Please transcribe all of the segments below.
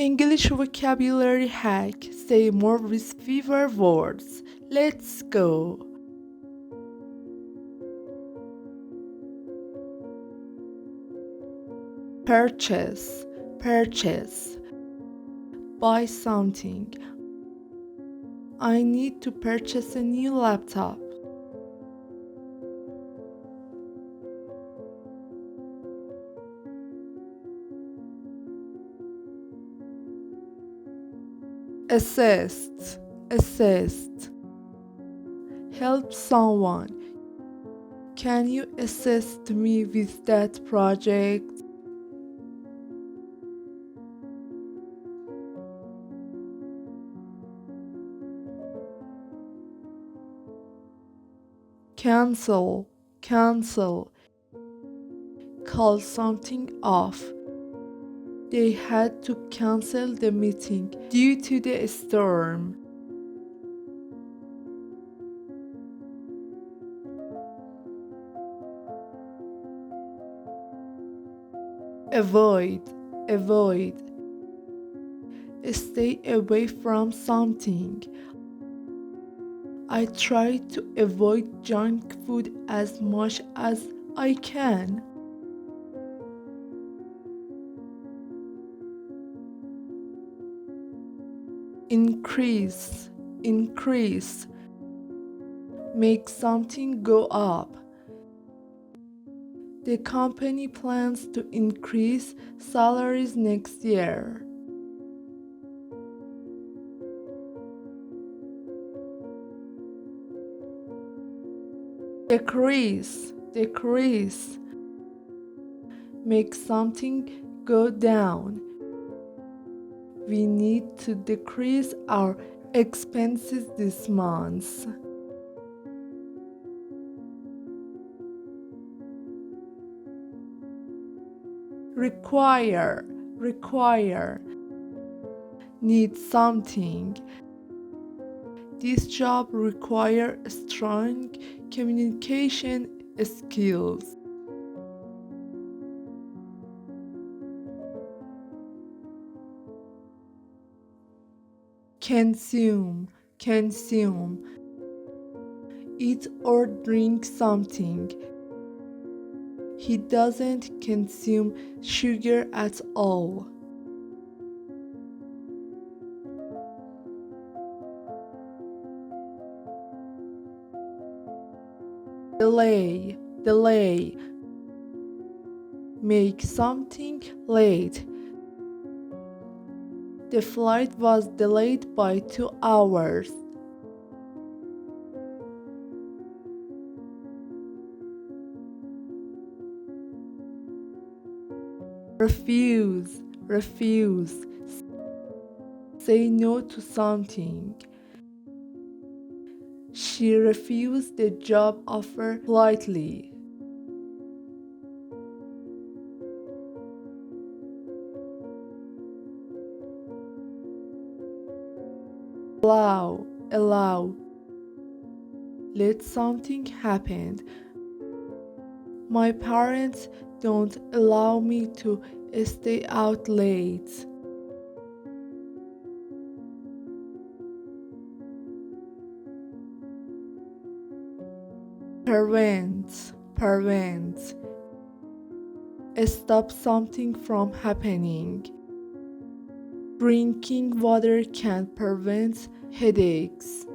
English vocabulary hack. Say more with fewer words. Let's go. Purchase, purchase. Buy something. I need to purchase a new laptop. Assist, assist. Help someone. Can you assist me with that project? Cancel, cancel. Call something off. They had to cancel the meeting due to the storm. Avoid, avoid. Stay away from something. I try to avoid junk food as much as I can. Increase, increase. Make something go up. The company plans to increase salaries next year. Decrease, decrease. Make something go down. We need to decrease our expenses this month. Require, require. Need something. This job requires strong communication skills. Consume, consume. Eat or drink something. He doesn't consume sugar at all. Delay, delay. Make something late. The flight was delayed by 2 hours. Refuse, refuse. Say no to something. She refused the job offer politely. Allow, allow. Let something happen. My parents don't allow me to stay out late. Prevent, prevent. Stop something from happening. Drinking water can prevent headaches.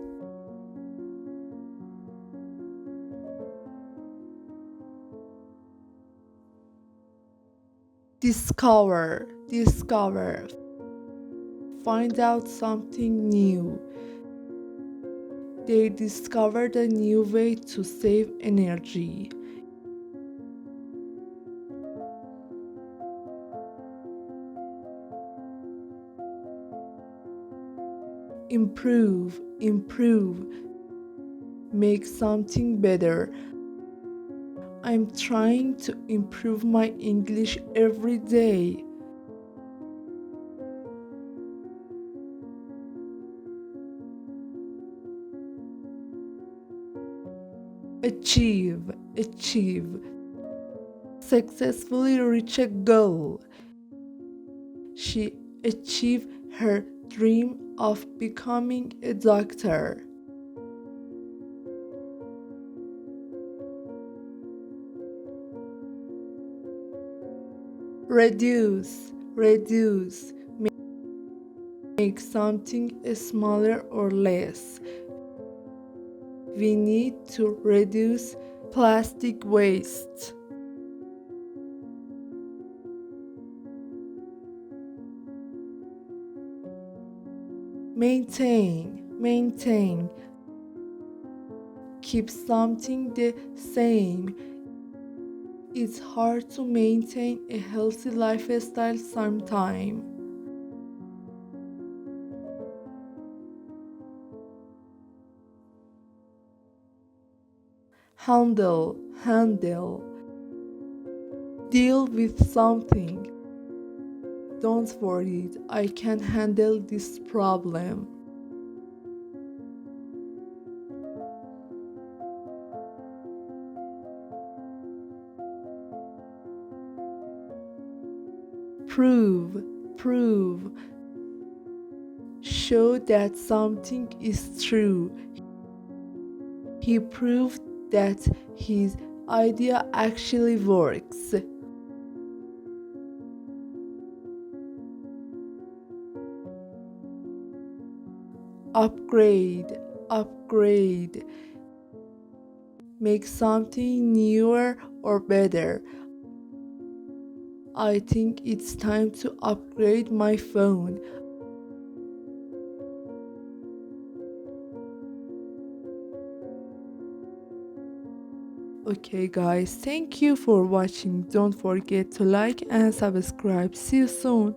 Discover, discover. Find out something new. They discovered a new way to save energy. Improve, improve. Make something better. I'm trying to improve my English every day. Achieve, achieve. Successfully reach a goal. She achieve her dream of becoming a doctor. Reduce, make something smaller or less. We need to reduce plastic waste. Maintain, keep something the same. It's hard to maintain a healthy lifestyle sometimes. Handle, deal with something. Don't worry, I can handle this problem. Prove, show that something is true. He proved that his idea actually works. Upgrade, make something newer or better. I think it's time to upgrade my phone. Okay guys, thank you for watching. Don't forget to like and subscribe. See you soon.